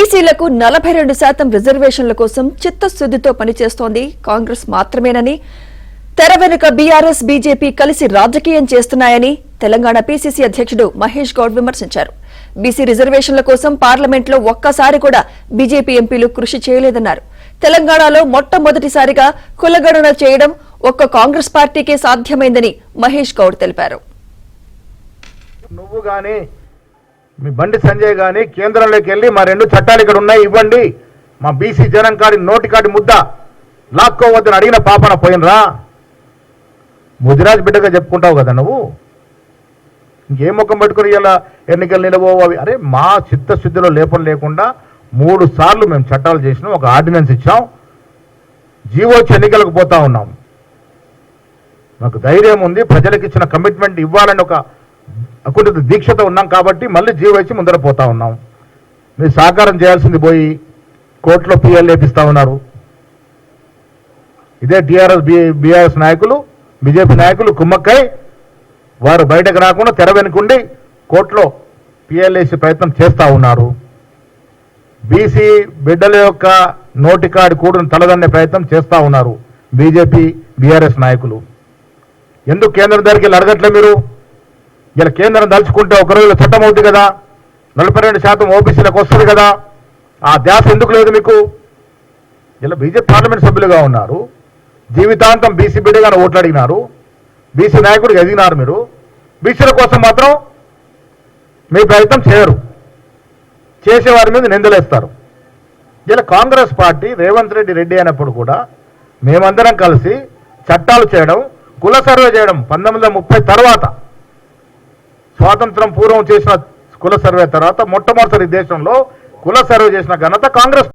బీసీలకు 42% రిజర్వేషన్ల కోసం చిత్తశుద్దితో పనిచేస్తోంది కాంగ్రెస్ మాత్రమేనని, తెర వెనుక బీఆర్ఎస్ బీజేపీ కలిసి రాజకీయం చేస్తున్నాయని తెలంగాణ పీసీసీ అధ్యక్షుడు మహేష్ గౌడ్ విమర్శించారు. బీసీ రిజర్వేషన్ల కోసం పార్లమెంట్లో ఒక్కసారి కూడా బీజేపీ ఎంపీలు కృషి చేయలేదన్నారు. తెలంగాణలో మొట్టమొదటిసారిగా కులగణన చేయడం ఒక్క కాంగ్రెస్ పార్టీకే సాధ్యమైందని మహేష్ గౌడ్ తెలిపారు. నువ్వు గాని మీ బండి సంజయ్ గాని కేంద్రంలోకి వెళ్ళి మా రెండు చట్టాలు ఇక్కడ ఉన్నాయి ఇవ్వండి, మా బీసీ జనం కాడి నోటి కాడి ముద్ద లాక్కోవద్దని అడిగిన పాపన పోయినరా? ముదిరాజ్ బిడ్డగా చెప్పుకుంటావు కదా నువ్వు. ఇంకేం ముఖం పట్టుకుని ఇలా ఎన్నికలు నిలబోవు అవి. అరే మా చిత్తశుద్ధిలో లేపం లేకుండా 3 సార్లు మేము చట్టాలు చేసినాం, ఒక ఆర్డినెన్స్ ఇచ్చాం, జీవో వచ్చి ఎన్నికలకు పోతా ఉన్నాం. మాకు ధైర్యం ఉంది, ప్రజలకు ఇచ్చిన కమిట్మెంట్ ఇవ్వాలని ఒక అకుంఠిత దీక్షతో ఉన్నాం కాబట్టి మళ్ళీ జీవో ఇచ్చి ముందర పోతా ఉన్నాం. మీరు సహకారం చేయాల్సింది పోయి కోర్టులో పిఎల్ లేపిస్తా ఉన్నారు. ఇదే టీఆర్ఎస్ బీఆర్ఎస్ నాయకులు బీజేపీ నాయకులు కుమ్మక్కై వారు బయటకు రాకుండా తెర వెనుకుండి కోర్టులో పిఎల్ వేసే ప్రయత్నం చేస్తూ ఉన్నారు. బీసీ బిడ్డల యొక్క నోటికాడి కూడును తలదన్నే ప్రయత్నం చేస్తూ ఉన్నారు బీజేపీ బీఆర్ఎస్ నాయకులు. ఎందుకు కేంద్రం దగ్గరికి వెళ్ళి అడగట్లే మీరు? ఇలా కేంద్రం దలుచుకుంటే ఒక రోజులో చట్టం అవుతుంది కదా, 42% ఓబీసీలకు వస్తుంది కదా, ఆ ధ్యాస ఎందుకు లేదు మీకు? ఇలా బీజేపీ పార్లమెంట్ సభ్యులుగా ఉన్నారు, జీవితాంతం బీసీ బిడ్డగా ఓట్లు అడిగినారు, బీసీ నాయకుడికి ఎదిగినారు. మీరు బీసీల కోసం మాత్రం మీ ప్రయత్నం చేయరు, చేసేవారి మీద నిందలేస్తారు. ఇలా కాంగ్రెస్ పార్టీ రేవంత్ రెడ్డి అయినప్పుడు కూడా మేమందరం కలిసి చట్టాలు చేయడం, కుల సర్వే చేయడం 1930 తర్వాత స్వాతంత్రం పూర్వం చేసిన కుల సర్వే తర్వాత మొట్టమొదటిసారి దేశంలో కుల సర్వే చేసిన ఘనత కాంగ్రెస్